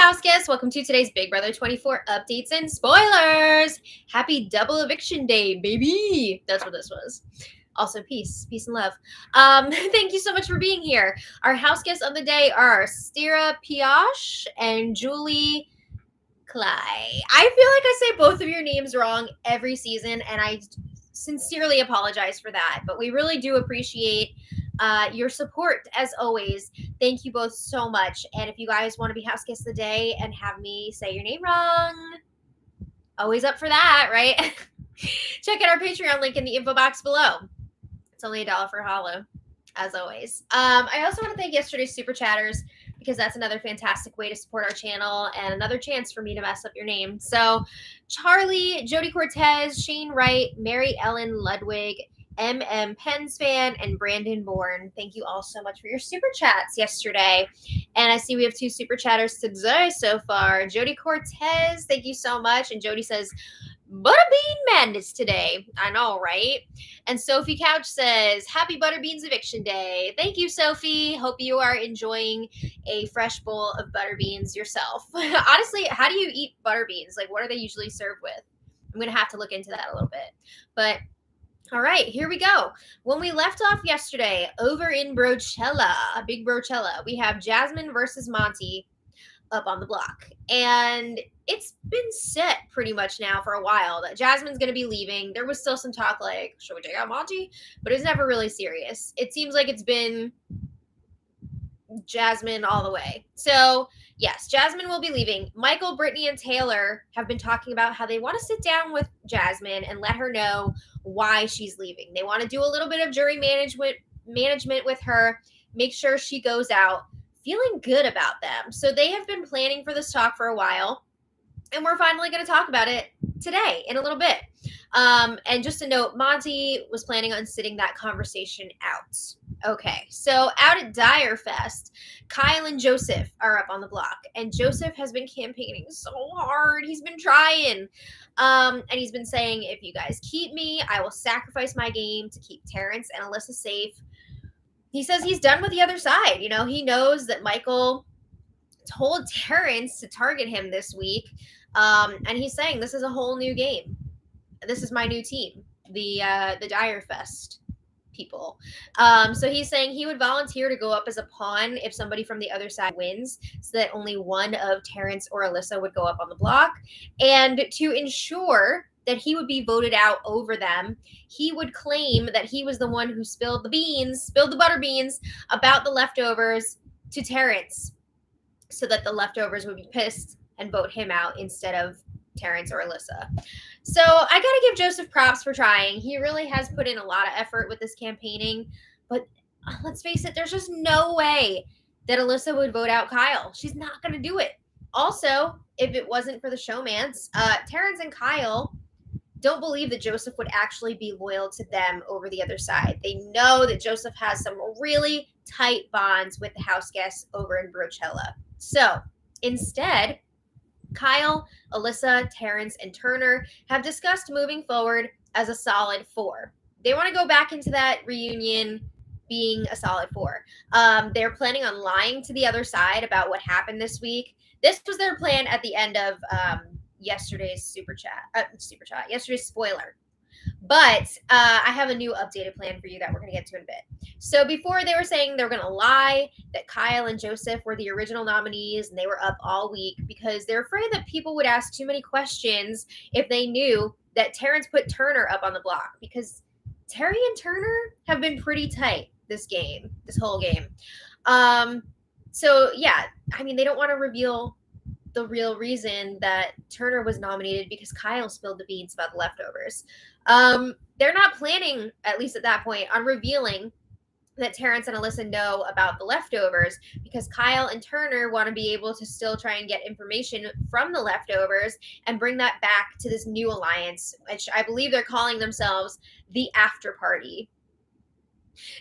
house guests. Welcome to today's Big Brother 24 updates and spoilers. Happy double eviction day, baby. That's what this was. Also, peace and love. Thank you so much for being here. Our house guests of the day are Stira Pioche and Julie Clay. I feel like I say both of your names wrong every season, and I sincerely apologize for that. But we really do appreciate your support as always. Thank you both so much. And if you guys want to be house guests of the day and have me say your name wrong, always up for that, right? Check out our Patreon link in the info box below. It's only $1 for a hollow, as always. I also want to thank yesterday's super chatters, because that's another fantastic way to support our channel and another chance for me to mess up your name. So Charlie, Jody Cortez, Shane Wright, Mary Ellen Ludwig, MM Pensfan, and Brandon Bourne. Thank you all so much for your super chats yesterday. And I see we have 2 super chatters today so far. Jody Cortez, thank you so much. And Jody says, Butterbean Madness today. I know, right? And Sophie Couch says, Happy Butterbeans Eviction Day. Thank you, Sophie. Hope you are enjoying a fresh bowl of butterbeans yourself. Honestly, how do you eat butterbeans? Like, what are they usually served with? I'm going to have to look into that a little bit. But all right, here we go. When we left off yesterday over in Brochella, a big Brochella, we have Jasmine versus Monty up on the block. And it's been set pretty much now for a while that Jasmine's going to be leaving. There was still some talk like, should we take out Monty? But it's never really serious. It seems like it's been Jasmine all the way. So yes, Jasmine will be leaving. Michael, Brittany, and Taylor have been talking about how they want to sit down with Jasmine and let her know why she's leaving. They want to do a little bit of jury management with her, make sure she goes out feeling good about them. So they have been planning for this talk for a while, and we're finally going to talk about it today in a little bit. And just a note, Monty was planning on sitting that conversation out. Okay, so out at Dyer Fest, Kyle and Joseph are up on the block, and Joseph has been campaigning so hard. He's been trying, and he's been saying, if you guys keep me, I will sacrifice my game to keep Terrence and Alyssa safe. He says he's done with the other side. You know, he knows that Michael told Terrence to target him this week, and he's saying this is a whole new game. This is my new team, the Dyer Fest people. So he's saying he would volunteer to go up as a pawn if somebody from the other side wins, so that only one of Terrence or Alyssa would go up on the block. And to ensure that he would be voted out over them, he would claim that he was the one who spilled the butter beans about the leftovers to Terrence, so that the leftovers would be pissed and vote him out instead of Terrence or Alyssa. So I got to give Joseph props for trying. He really has put in a lot of effort with this campaigning, but let's face it, there's just no way that Alyssa would vote out Kyle. She's not going to do it. Also, if it wasn't for the Showmance, Terrence and Kyle don't believe that Joseph would actually be loyal to them over the other side. They know that Joseph has some really tight bonds with the house guests over in Brochella. So instead, Kyle, Alyssa, Terrence, and Turner have discussed moving forward as a solid 4. They want to go back into that reunion being a solid 4. They're planning on lying to the other side about what happened this week. This was their plan at the end of yesterday's yesterday's spoiler. But I have a new updated plan for you that we're going to get to in a bit. So before, they were saying they were going to lie that Kyle and Joseph were the original nominees and they were up all week because they're afraid that people would ask too many questions if they knew that Terrence put Turner up on the block, because Terry and Turner have been pretty tight this whole game. So yeah, I mean, they don't want to reveal the real reason that Turner was nominated because Kyle spilled the beans about the leftovers. They're not planning, at least at that point, on revealing that Terrence and Alyssa know about the leftovers, because Kyle and Turner want to be able to still try and get information from the leftovers and bring that back to this new alliance, which I believe they're calling themselves the After Party.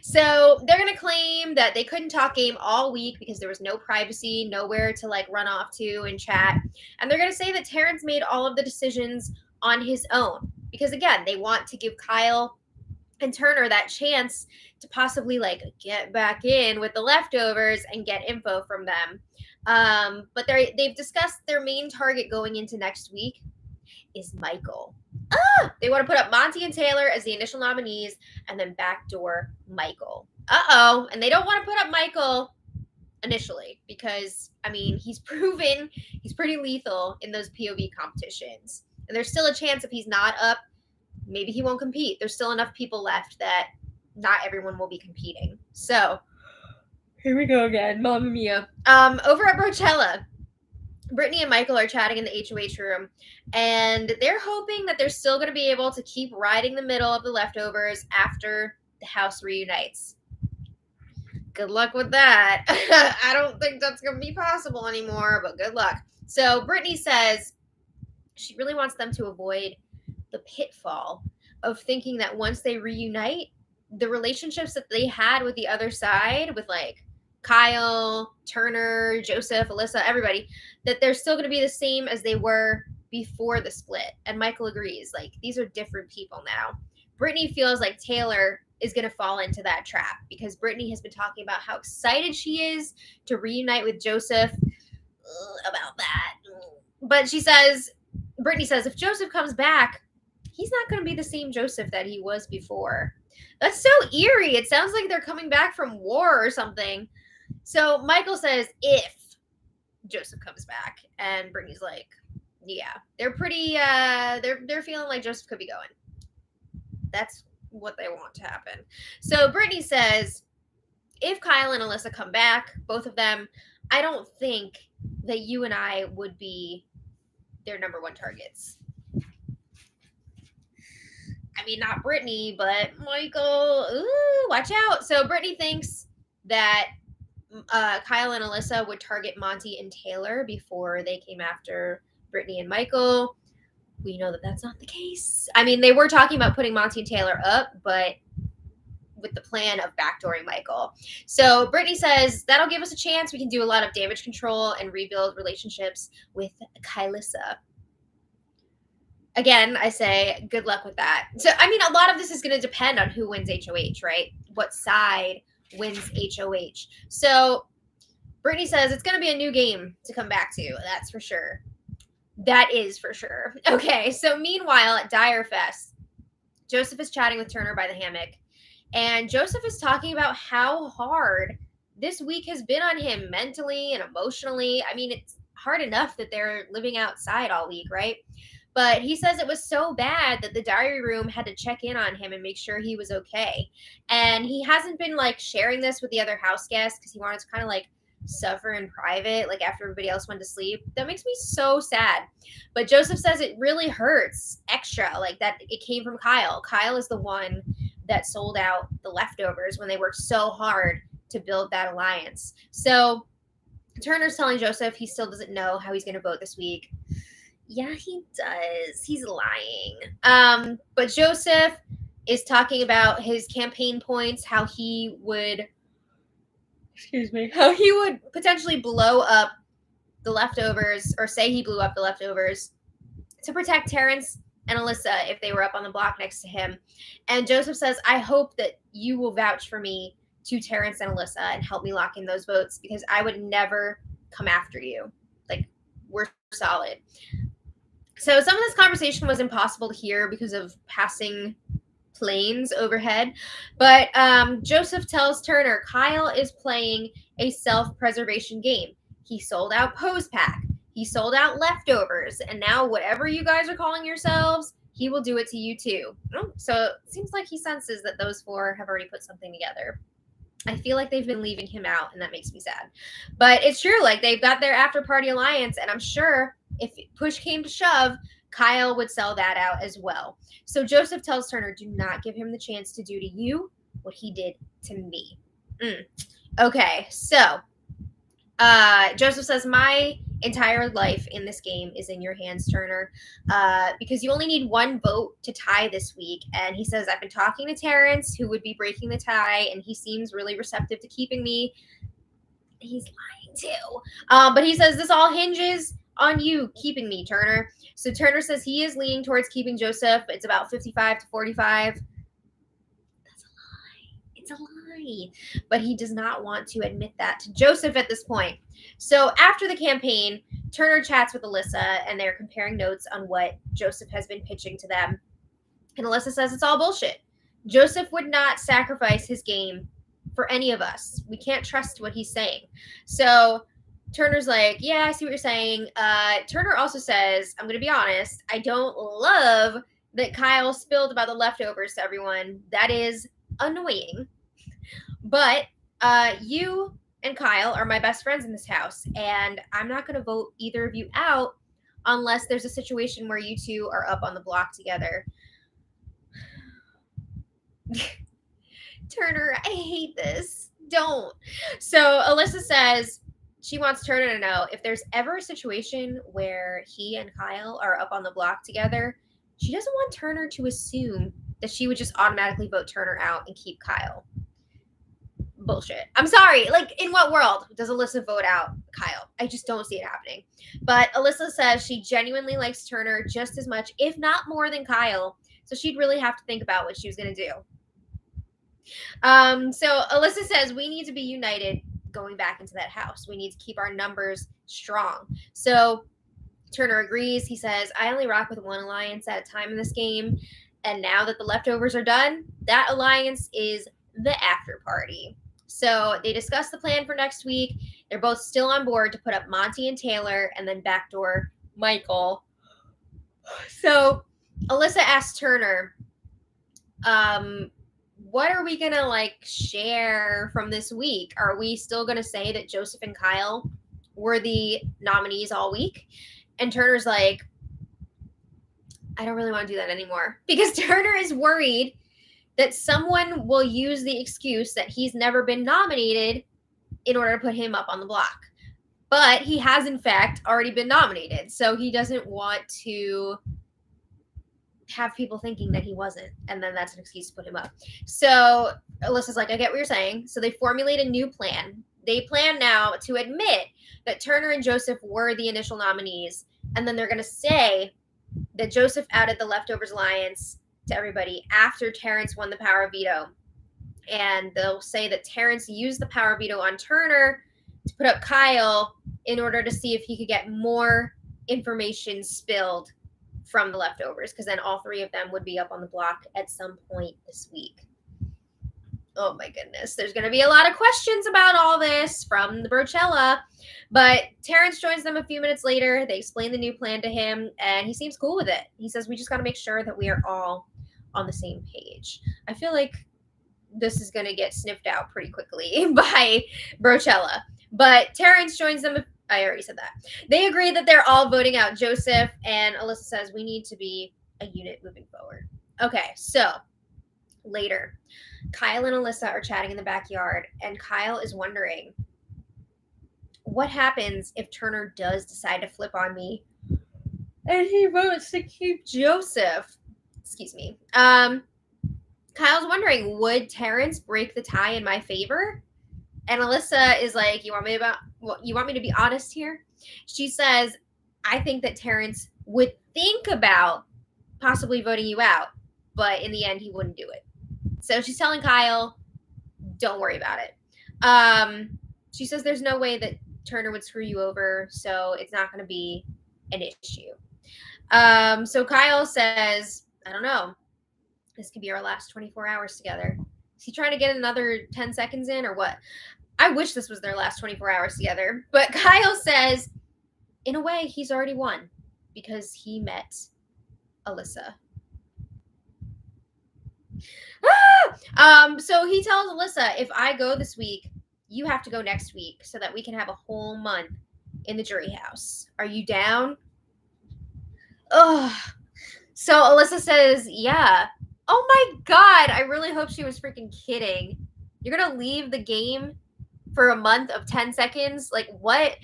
So they're going to claim that they couldn't talk game all week because there was no privacy, nowhere to like run off to and chat. And they're going to say that Terrence made all of the decisions on his own, because again, they want to give Kyle and Turner that chance to possibly like get back in with the leftovers and get info from them. But they've discussed their main target going into next week is Michael. They want to put up Monty and Taylor as the initial nominees and then backdoor Michael. And they don't want to put up Michael initially because, I mean, he's proven he's pretty lethal in those POV competitions. And there's still a chance if he's not up, maybe he won't compete. There's still enough people left that not everyone will be competing. So, here we go again. Mamma mia. Over at Brochella, Brittany and Michael are chatting in the HOH room, and they're hoping that they're still going to be able to keep riding the middle of the leftovers after the house reunites. Good luck with that. I don't think that's going to be possible anymore, but good luck. So Brittany says she really wants them to avoid the pitfall of thinking that once they reunite, the relationships that they had with the other side, with like Kyle, Turner, Joseph, Alyssa, everybody, that they're still going to be the same as they were before the split. And Michael agrees. Like, these are different people now. Brittany feels like Taylor is going to fall into that trap because Brittany has been talking about how excited she is to reunite with Joseph. About that. But Brittany says, if Joseph comes back, he's not going to be the same Joseph that he was before. That's so eerie. It sounds like they're coming back from war or something. So Michael says, if Joseph comes back, and Brittany's like, yeah, they're pretty, they're feeling like Joseph could be going. That's what they want to happen. So Brittany says, if Kyle and Alyssa come back, both of them, I don't think that you and I would be their number one targets. I mean, not Brittany, but Michael. Ooh, watch out. So Brittany thinks that Kyle and Alyssa would target Monty and Taylor before they came after Brittany and Michael. We know that that's not the case. I mean, they were talking about putting Monty and Taylor up, but with the plan of backdooring Michael. So Brittany says, that'll give us a chance. We can do a lot of damage control and rebuild relationships with Kylyssa. Again, I say good luck with that. So, I mean, a lot of this is going to depend on who wins HOH, right? What side wins HOH. So Brittany says it's going to be a new game to come back to. That's for sure. That is for sure. Okay, so meanwhile at Dyer Fest, Joseph is chatting with Turner by the hammock. And Joseph is talking about how hard this week has been on him mentally and emotionally. I mean, it's hard enough that they're living outside all week, right? But he says it was so bad that the diary room had to check in on him and make sure he was okay. And he hasn't been like sharing this with the other house guests because he wanted to kind of like suffer in private, like after everybody else went to sleep. That makes me so sad. But Joseph says it really hurts extra, like that it came from Kyle. Kyle is the one that sold out the leftovers when they worked so hard to build that alliance. So Turner's telling Joseph he still doesn't know how he's going to vote this week. Yeah, he does. He's lying. But Joseph is talking about his campaign points, how he would potentially blow up the leftovers, or say he blew up the leftovers to protect Terrence and Alyssa if they were up on the block next to him. And Joseph says, I hope that you will vouch for me to Terrence and Alyssa and help me lock in those votes because I would never come after you. Like, we're solid. So some of this conversation was impossible to hear because of passing planes overhead. But Joseph tells Turner, Kyle is playing a self-preservation game. He sold out Pose Pack. He sold out leftovers. And now whatever you guys are calling yourselves, he will do it to you too. So it seems like he senses that those four have already put something together. I feel like they've been leaving him out, and that makes me sad. But it's true. Like, they've got their after-party alliance, and I'm sure if push came to shove, Kyle would sell that out as well. So Joseph tells Turner, do not give him the chance to do to you what he did to me. Okay, so Joseph says, my entire life in this game is in your hands, Turner, because you only need one vote to tie this week. And he says, I've been talking to Terrence, who would be breaking the tie, and he seems really receptive to keeping me. He's lying too. But he says this all hinges on you keeping me, Turner. So Turner says he is leaning towards keeping Joseph. It's about 55 to 45. That's a lie. It's a lie. why? But he does not want to admit that to Joseph at this point. So after the campaign, Turner chats with Alyssa, and they're comparing notes on what Joseph has been pitching to them. And Alyssa says it's all bullshit. Joseph would not sacrifice his game for any of us. We can't trust what he's saying. So Turner's like, yeah, I see what you're saying. Turner also says, I'm going to be honest, I don't love that Kyle spilled about the leftovers to everyone. That is annoying. But you and Kyle are my best friends in this house, and I'm not going to vote either of you out unless there's a situation where you two are up on the block together. Turner, I hate this. Don't. So Alyssa says she wants Turner to know if there's ever a situation where he and Kyle are up on the block together, she doesn't want Turner to assume that she would just automatically vote Turner out and keep Kyle. Bullshit. I'm sorry. Like, in what world does Alyssa vote out Kyle? I just don't see it happening. But Alyssa says she genuinely likes Turner just as much, if not more, than Kyle. So she'd really have to think about what she was going to do. So Alyssa says we need to be united going back into that house. We need to keep our numbers strong. So Turner agrees. He says, I only rock with one alliance at a time in this game. And now that the leftovers are done, that alliance is the after party. So they discuss the plan for next week. They're both still on board to put up Monty and Taylor and then backdoor Michael. So Alyssa asks Turner, what are we going to share from this week? Are we still going to say that Joseph and Kyle were the nominees all week? And Turner's like, I don't really want to do that anymore, because Turner is worried that someone will use the excuse that he's never been nominated in order to put him up on the block. But he has, in fact, already been nominated. So he doesn't want to have people thinking that he wasn't, and then that's an excuse to put him up. So Alyssa's like, I get what you're saying. So they formulate a new plan. They plan now to admit that Turner and Joseph were the initial nominees, and then they're going to say that Joseph outed the Leftovers Alliance to everybody after Terrence won the power of veto. And they'll say that Terrence used the power of veto on Turner to put up Kyle in order to see if he could get more information spilled from the leftovers, because then all three of them would be up on the block at some point this week. Oh my goodness. There's going to be a lot of questions about all this from the Brochella, but Terrence joins them a few minutes later. They explain the new plan to him, and he seems cool with it. He says, we just got to make sure that we are all on the same page. I feel like this is going to get sniffed out pretty quickly by Brochella, but Terrence joins them. I already said that. They agree that they're all voting out Joseph, and Alyssa says we need to be a unit moving forward. Okay, so later, Kyle and Alyssa are chatting in the backyard, and Kyle is wondering, what happens if Turner does decide to flip on me and he votes to keep Joseph? Excuse me. Kyle's wondering, would Terrence break the tie in my favor? And Alyssa is like, you want me to be honest here? She says, I think that Terrence would think about possibly voting you out, but in the end, he wouldn't do it. So she's telling Kyle, don't worry about it. She says there's no way that Turner would screw you over, so it's not going to be an issue. So Kyle says, I don't know. This could be our last 24 hours together. Is he trying to get another 10 seconds in or what? I wish this was their last 24 hours together. But Kyle says, in a way, he's already won because he met Alyssa. So he tells Alyssa, if I go this week, you have to go next week so that we can have a whole month in the jury house. Are you down? Ugh. So Alyssa says, yeah. Oh my God. I really hope she was freaking kidding. You're going to leave the game for a month of 10 seconds? Like, what?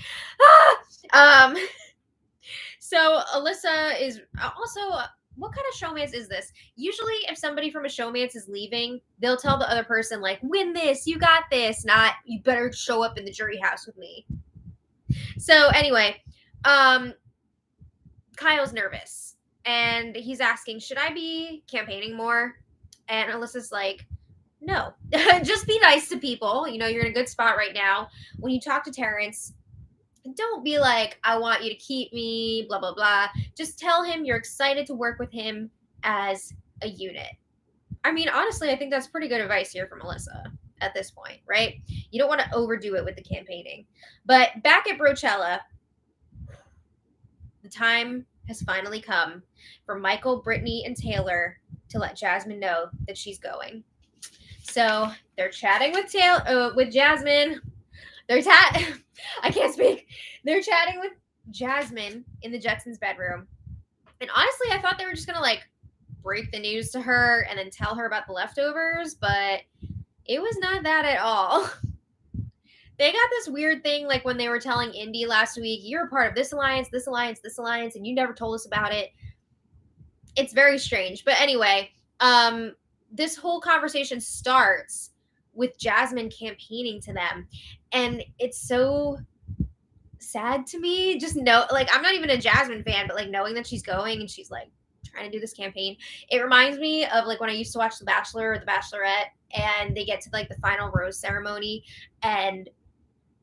So Alyssa is also, what kind of showmance is this? Usually if somebody from a showmance is leaving, they'll tell the other person, like, win this, you got this, not, you better show up in the jury house with me. So anyway, Kyle's nervous and he's asking, should I be campaigning more? And Alyssa's like, no. Just be nice to people. You know, you're in a good spot right now. When you talk to Terrence, don't be like, I want you to keep me, blah, blah, blah. Just tell him you're excited to work with him as a unit. I mean, honestly, I think that's pretty good advice here from Alyssa at this point, right? You don't want to overdo it with the campaigning. But back at Brochella, the time has finally come for Michael, Brittany, and Taylor to let Jasmine know that she's going. So they're chatting with Jasmine. I can't speak. They're chatting with Jasmine in the Jetsons' bedroom. And honestly, I thought they were just gonna like break the news to her and then tell her about the leftovers, but it was not that at all. They got this weird thing like when they were telling Indy last week, you're a part of this alliance, this alliance, this alliance, and you never told us about it. It's very strange. But anyway, this whole conversation starts with Jasmine campaigning to them. And it's so sad to me. Just know, like, I'm not even a Jasmine fan, but like knowing that she's going and she's like trying to do this campaign, it reminds me of like when I used to watch The Bachelor or The Bachelorette, and they get to like the final rose ceremony and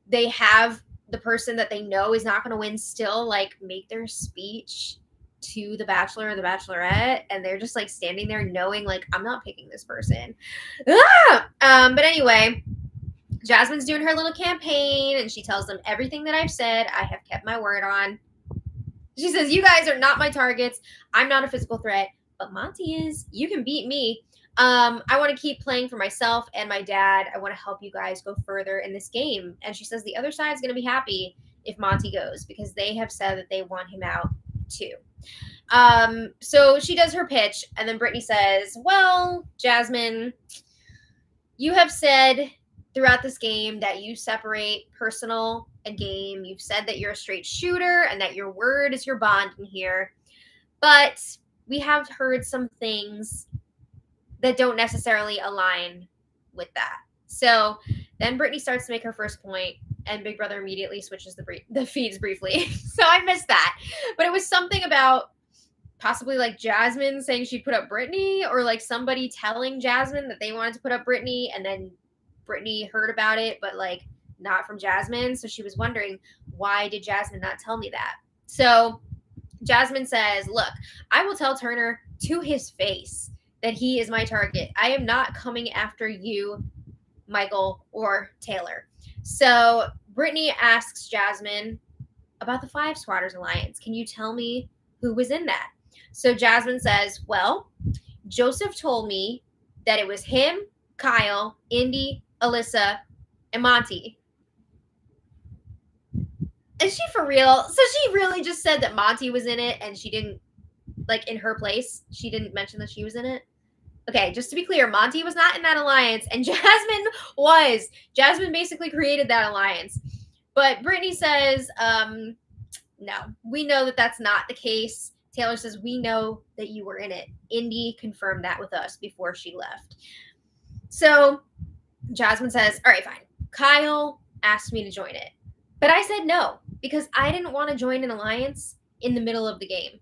they have the person that they know is not going to win still like make their speech to the Bachelor or the Bachelorette, and they're just like standing there knowing like I'm not picking this person. But anyway, Jasmine's doing her little campaign and she tells them everything that I've said I have kept my word on. She says, you guys are not my targets. I'm not a physical threat, but Monty is. You can beat me. I want to keep playing for myself and my dad. I want to help you guys go further in this game. And she says the other side's going to be happy if Monty goes because they have said that they want him out too. So she does her pitch, and then Brittany says, well, Jasmine, you have said throughout this game that you separate personal and game. You've said that you're a straight shooter and that your word is your bond in here. But we have heard some things that don't necessarily align with that. So then Brittany starts to make her first point, and Big Brother immediately switches the feeds briefly. So I missed that. But it was something about possibly like Jasmine saying she'd put up Brittany, or like somebody telling Jasmine that they wanted to put up Brittany, and then Brittany heard about it, but like not from Jasmine. So she was wondering, why did Jasmine not tell me that? So Jasmine says, look, I will tell Turner to his face that he is my target. I am not coming after you, Michael, or Taylor. So Brittany asks Jasmine about the Five Squatters Alliance. Can you tell me who was in that? So Jasmine says, well, Joseph told me that it was him, Kyle, Indy, Alyssa, and Monty. Is she for real? So she really just said that Monty was in it and she didn't, like in her place, she didn't mention that she was in it? Okay, just to be clear, Monty was not in that alliance and Jasmine was. Jasmine basically created that alliance. But Brittany says, no, we know that that's not the case. Taylor says, we know that you were in it. Indy confirmed that with us before she left. So Jasmine says, all right, fine. Kyle asked me to join it. But I said no, because I didn't want to join an alliance in the middle of the game.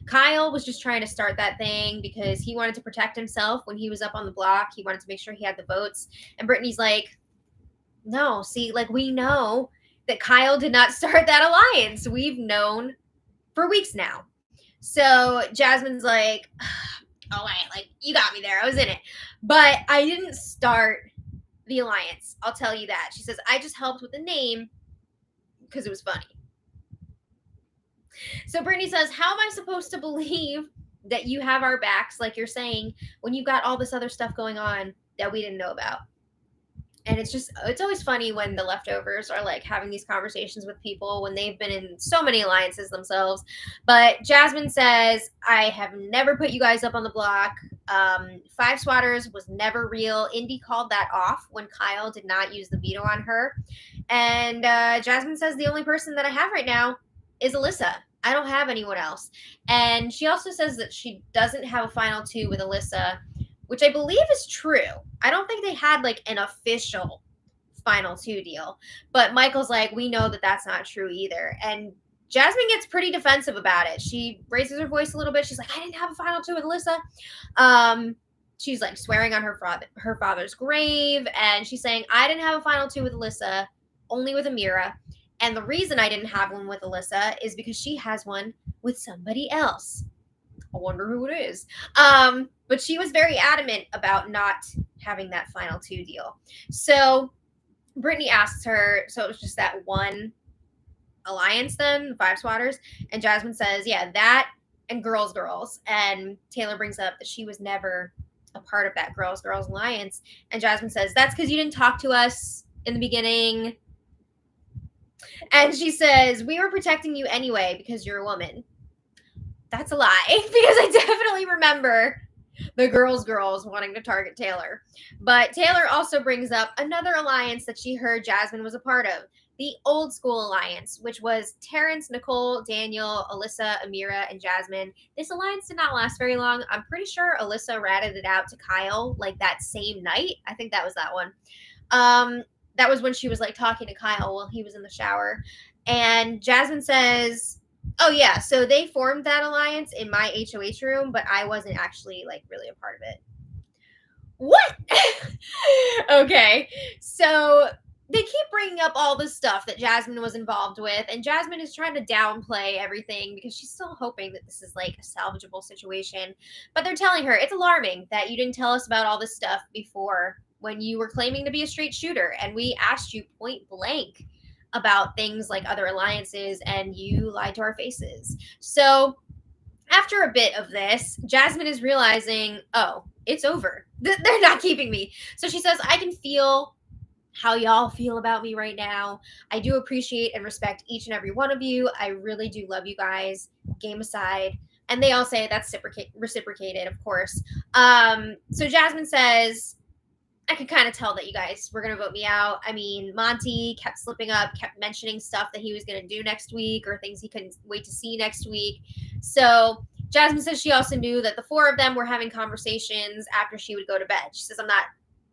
Kyle was just trying to start that thing because he wanted to protect himself when he was up on the block. He wanted to make sure he had the votes. And Brittany's like, no, see, like we know that Kyle did not start that alliance. We've known for weeks now. So Jasmine's like, all right, like you got me there. I was in it. But I didn't start the alliance. I'll tell you that. She says, I just helped with the name because it was funny. So Brittany says, how am I supposed to believe that you have our backs, like you're saying, when you've got all this other stuff going on that we didn't know about? And it's always funny when the leftovers are like having these conversations with people when they've been in so many alliances themselves. But Jasmine says, I have never put you guys up on the block. Five Swatters was never real. Indy called that off when Kyle did not use the veto on her. And Jasmine says the only person that I have right now is Alyssa. I don't have anyone else. And she also says that she doesn't have a final two with Alyssa, which I believe is true. I don't think they had like an official final two deal. But Michael's like, we know that that's not true either. And Jasmine gets pretty defensive about it. She raises her voice a little bit. She's like, I didn't have a final two with Alyssa. she's like swearing on her father's grave, and she's saying, I didn't have a final two with Alyssa, only with Amira. And the reason I didn't have one with Alyssa is because she has one with somebody else. I wonder who it is. But she was very adamant about not having that final two deal. So Brittany asks her, so it was just that one alliance then, the Five Swatters, and Jasmine says, yeah, that and Girls. And Taylor brings up that she was never a part of that Girls alliance. And Jasmine says, that's because you didn't talk to us in the beginning. And she says, we were protecting you anyway because you're a woman. That's a lie, because I definitely remember the girls wanting to target Taylor. But Taylor also brings up another alliance that she heard Jasmine was a part of, the old school alliance, which was Terrence, Nicole, Daniel, Alyssa, Amira, and Jasmine. This alliance did not last very long. I'm pretty sure Alyssa ratted it out to Kyle like that same night. I think that was that one. That was when she was like talking to Kyle while he was in the shower. And Jasmine says, oh yeah, so they formed that alliance in my HOH room, but I wasn't actually like really a part of it. What? Okay, so they keep bringing up all this stuff that Jasmine was involved with, and Jasmine is trying to downplay everything because she's still hoping that this is like a salvageable situation. But they're telling her it's alarming that you didn't tell us about all this stuff before when you were claiming to be a straight shooter, and we asked you point blank about things like other alliances, and you lied to our faces. So after a bit of this, Jasmine is realizing, oh, it's over. They're not keeping me. So she says, I can feel how y'all feel about me right now. I do appreciate and respect each and every one of you. I really do love you guys, game aside. And they all say that's reciprocated, of course. So Jasmine says, I could kind of tell that you guys were going to vote me out. I mean, Monty kept slipping up, kept mentioning stuff that he was going to do next week or things he couldn't wait to see next week. So Jasmine says she also knew that the four of them were having conversations after she would go to bed. She says, I'm not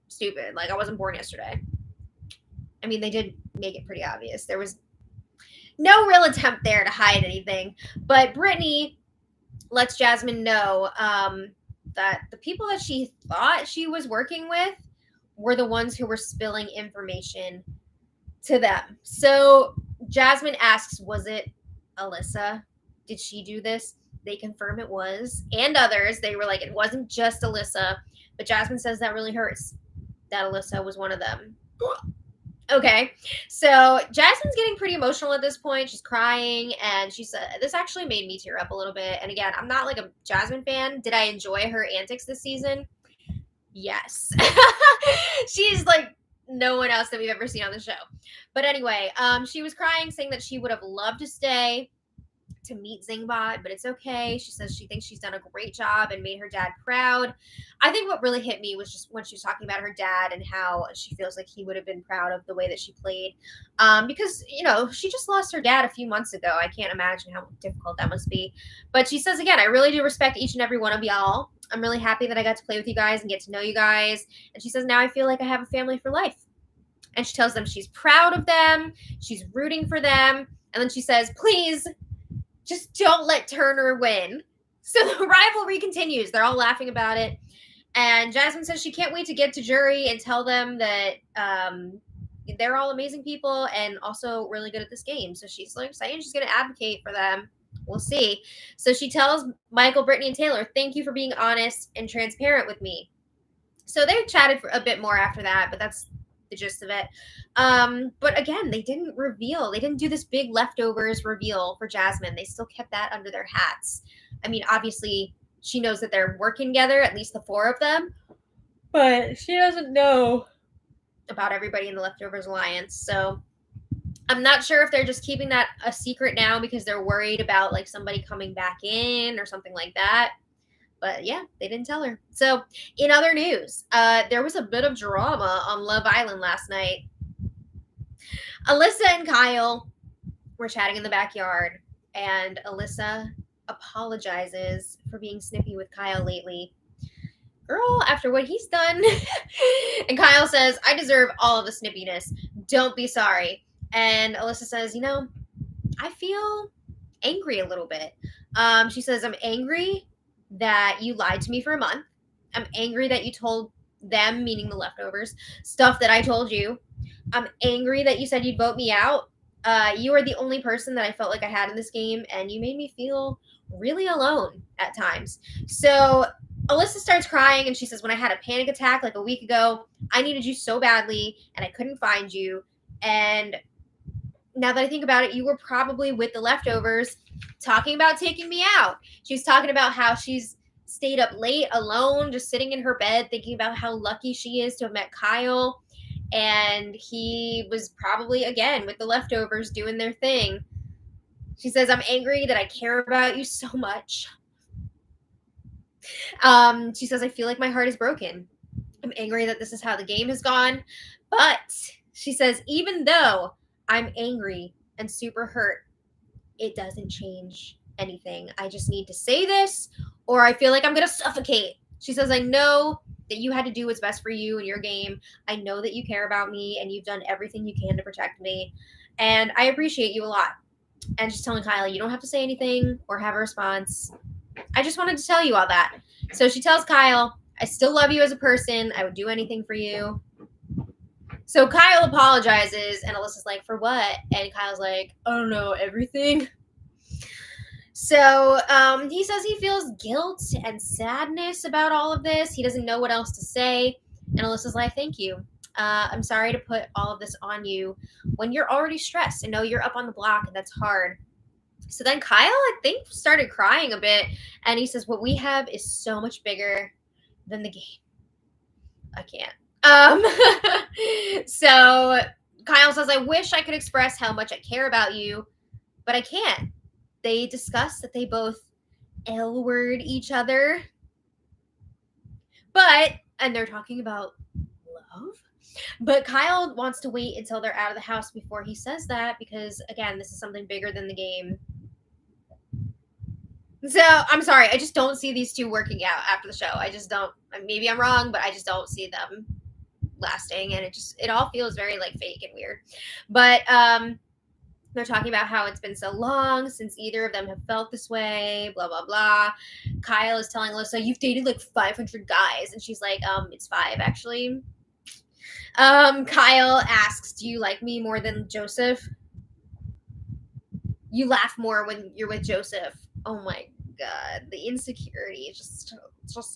stupid. Like, I wasn't born yesterday. I mean, they did make it pretty obvious. There was no real attempt there to hide anything. But Brittany lets Jasmine know that the people that she thought she was working with were the ones who were spilling information to them. So Jasmine asks, was it Alyssa? Did she do this? They confirm it was. And others. They were like, it wasn't just Alyssa. But Jasmine says that really hurts that Alyssa was one of them. Okay, so Jasmine's getting pretty emotional at this point. She's crying, and she said, this actually made me tear up a little bit. And again, I'm not like a Jasmine fan. Did I enjoy her antics this season? Yes. She's like no one else that we've ever seen on the show. But anyway, she was crying, saying that she would have loved to stay to meet Zingbot, but it's okay. She says she thinks she's done a great job and made her dad proud. I think what really hit me was just when she was talking about her dad and how she feels like he would have been proud of the way that she played. Because, you know, she just lost her dad a few months ago. I can't imagine how difficult that must be. But she says, again, I really do respect each and every one of y'all. I'm really happy that I got to play with you guys and get to know you guys. And she says, now I feel like I have a family for life. And she tells them she's proud of them. She's rooting for them. And then she says, please, just don't let Turner win. So the rivalry continues. They're all laughing about it. And Jasmine says she can't wait to get to jury and tell them that they're all amazing people and also really good at this game. So she's like saying she's going to advocate for them. We'll see. So she tells Michael, Brittany, and Taylor, thank you for being honest and transparent with me. So they chatted for a bit more after that, but that's the gist of it. But again, they didn't reveal. They didn't do this big leftovers reveal for Jasmine. They still kept that under their hats. I mean, obviously, she knows that they're working together, at least the four of them. But she doesn't know about everybody in the Leftovers Alliance. So I'm not sure if they're just keeping that a secret now because they're worried about like somebody coming back in or something like that. But yeah, they didn't tell her. So in other news, there was a bit of drama on Love Island last night. Alyssa and Kyle were chatting in the backyard, and Alyssa apologizes for being snippy with Kyle lately. Girl, after what he's done. And Kyle says, I deserve all of the snippiness. Don't be sorry. And Alyssa says, you know, I feel angry a little bit. She says, I'm angry that you lied to me for a month. I'm angry that you told them, meaning the leftovers, stuff that I told you. I'm angry that you said you'd vote me out. You are the only person that I felt like I had in this game, and you made me feel really alone at times. So Alyssa starts crying, and she says, when I had a panic attack like a week ago, I needed you so badly, and I couldn't find you. And now that I think about it, you were probably with the leftovers talking about taking me out. She's talking about how she's stayed up late alone, just sitting in her bed, thinking about how lucky she is to have met Kyle. And he was probably, again, with the leftovers doing their thing. She says, I'm angry that I care about you so much. She says, I feel like my heart is broken. I'm angry that this is how the game has gone. But she says, even though I'm angry and super hurt, it doesn't change anything. I just need to say this, or I feel like I'm going to suffocate. She says, I know that you had to do what's best for you in your game. I know that you care about me, and you've done everything you can to protect me. And I appreciate you a lot. And she's telling Kyle, you don't have to say anything or have a response. I just wanted to tell you all that. So she tells Kyle, I still love you as a person. I would do anything for you. So Kyle apologizes, and Alyssa's like, for what? And Kyle's like, I don't know, everything. So he says he feels guilt and sadness about all of this. He doesn't know what else to say. And Alyssa's like, thank you. I'm sorry to put all of this on you when you're already stressed and know you're up on the block, and that's hard. So then Kyle, I think, started crying a bit. And he says, what we have is so much bigger than the game. I can't. So Kyle says, I wish I could express how much I care about you, but I can't. They discuss that they both L-word each other. And they're talking about love. But Kyle wants to wait until they're out of the house before he says that because, again, this is something bigger than the game. So, I'm sorry. I just don't see these two working out after the show. I just don't. Maybe I'm wrong, but I just don't see them lasting. And it all feels very, like, fake and weird. But, they're talking about how it's been so long since either of them have felt this way, blah, blah, blah. Kyle is telling Alyssa, you've dated like 500 guys. And she's like, it's 5, actually. Kyle asks, do you like me more than Joseph? You laugh more when you're with Joseph. Oh my God. The insecurity just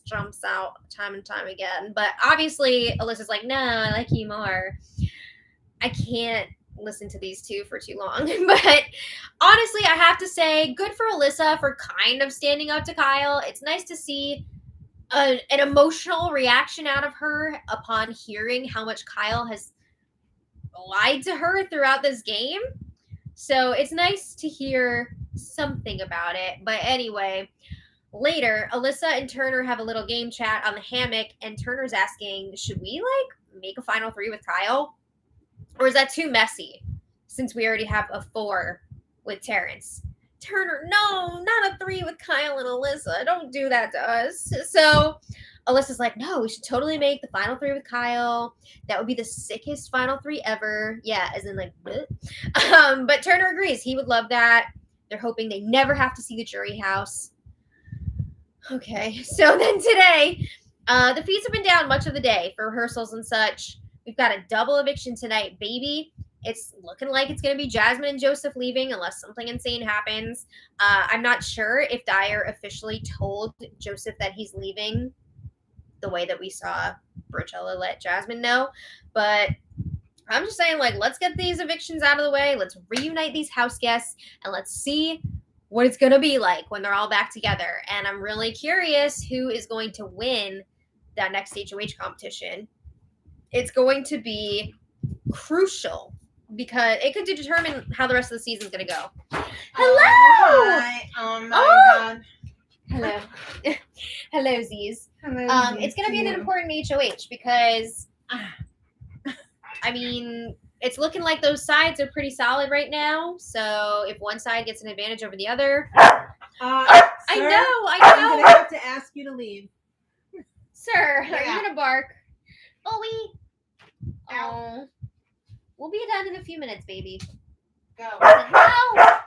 jumps out time and time again. But obviously, Alyssa's like, no, I like you more. I can't listen to these two for too long. But honestly, I have to say, good for Alyssa for kind of standing up to Kyle. It's nice to see an emotional reaction out of her upon hearing how much Kyle has lied to her throughout this game. So it's nice to hear something about it. But anyway, later, Alyssa and Turner have a little game chat on the hammock, and Turner's asking, should we like make a final 3 with Kyle? Or is that too messy since we already have a 4 with Terrence? Turner, no, not a 3 with Kyle and Alyssa. Don't do that to us. So Alyssa's like, no, we should totally make the final 3 with Kyle. That would be the sickest final 3 ever. Yeah, as in like, bleh. But Turner agrees. He would love that. They're hoping they never have to see the jury house. Okay, so then today, the feeds have been down much of the day for rehearsals and such. We've got a double eviction tonight, baby. It's looking like it's going to be Jasmine and Joseph leaving unless something insane happens. I'm not sure if Dyer officially told Joseph that he's leaving the way that we saw Brochella let Jasmine know. But I'm just saying, like, let's get these evictions out of the way. Let's reunite these house guests, and let's see what it's going to be like when they're all back together. And I'm really curious who is going to win that next HOH competition. It's going to be crucial because it could determine how the rest of the season is going to go. Hello! Hi. Oh my God. Hello. Hello, Z's. Hello, It's going to be an important HOH because, I mean, it's looking like those sides are pretty solid right now. So if one side gets an advantage over the other. I know. I'm going to have to ask you to leave. Sir, Yeah. are you going to bark? Bowie. Oh. We'll be done in a few minutes, baby. Go. No!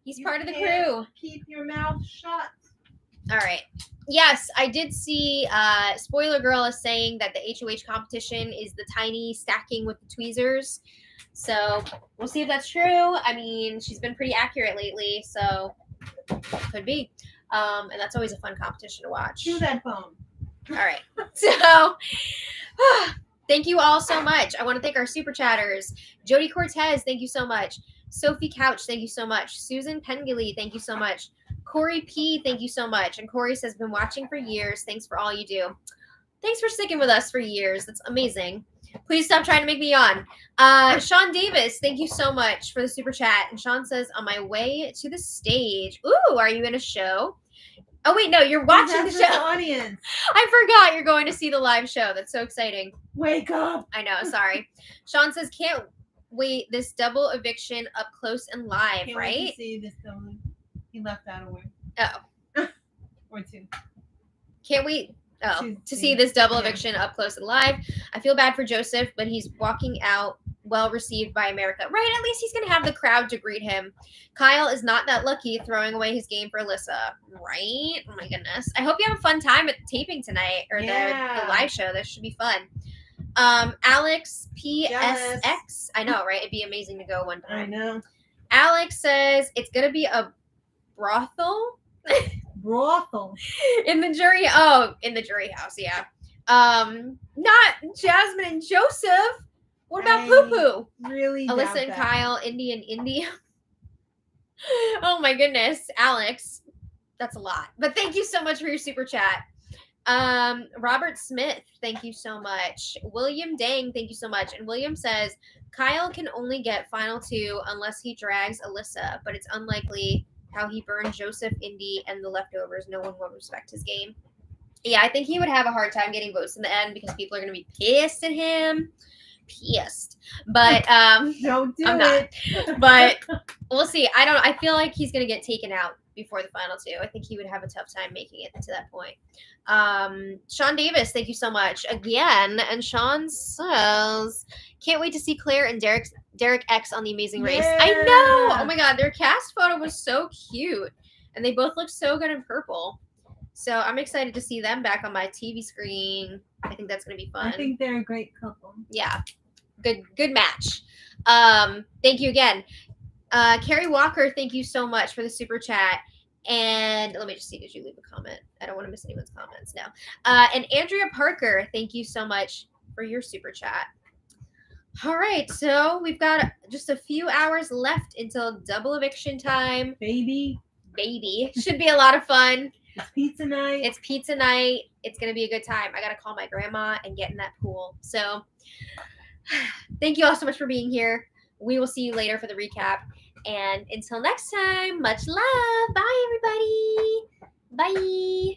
He's part of the crew. Keep your mouth shut. All right. Yes, I did see Spoiler Girl is saying that the HOH competition is the tiny stacking with the tweezers. So we'll see if that's true. I mean, she's been pretty accurate lately, so could be. And that's always a fun competition to watch. Do that phone. All right. So thank you all so much. I want to thank our super chatters. Jody Cortez, thank you so much. Sophie Couch, thank you so much. Susan Pengili, thank you so much. Corey P, thank you so much. And Corey says, been watching for years. Thanks for all you do. Thanks for sticking with us for years. That's amazing. Please stop trying to make me yawn. Sean Davis, thank you so much for the super chat. And Sean says, on my way to the stage. Ooh, are you in a show? Oh, wait, no, you're watching the show. Audience. I forgot you're going to see the live show. That's so exciting. Wake up. I know, sorry. Sean says, can't wait this double eviction up close and live, Can't right? wait to see this double. He left out a word. Oh. Or two. Can't wait To to see. see this double Yeah. eviction up close and live. I feel bad for Joseph, but he's walking out well received by America. Right, at least he's going to have the crowd to greet him. Kyle is not that lucky throwing away his game for Alyssa. Right? Oh my goodness. I hope you have a fun time at the taping tonight or the live show. This should be fun. Alex PSX. I know, right? It'd be amazing to go one I time. know. Alex says it's going to be a brothel Brothel. in the jury house, yeah. Not Jasmine and Joseph. What about I Poo Poo? Really doubt Alyssa and that. Kyle, Indy and Indy. Oh my goodness, Alex. That's a lot. But thank you so much for your super chat. Robert Smith, thank you so much. William Dang, thank you so much. And William says Kyle can only get final 2 unless he drags Alyssa, but it's unlikely how he burned Joseph, Indy, and the leftovers. No one will respect his game. Yeah, I think he would have a hard time getting votes in the end because people are going to be pissed at him. Pissed. But Don't do I'm it. not. But we'll see. I don't know. I feel like he's going to get taken out before the final 2. I think he would have a tough time making it to that point. Sean Davis, thank you so much again. And Sean says, can't wait to see Claire and Derek X on The Amazing Race. I know. Oh my God, their cast photo was so cute, and they both look so good in purple. So I'm excited to see them back on my TV screen. I think that's gonna be fun. I think they're a great couple. Yeah, good match. Thank you again, Carrie Walker. Thank you so much for the super chat. And let me just see, did you leave a comment? I don't want to miss anyone's comments now. And Andrea Parker, thank you so much for your super chat. All right, so we've got just a few hours left until double eviction time. Baby. Should be a lot of fun. It's pizza night. It's pizza night. It's going to be a good time. I got to call my grandma and get in that pool. So thank you all so much for being here. We will see you later for the recap. And until next time, much love. Bye, everybody. Bye.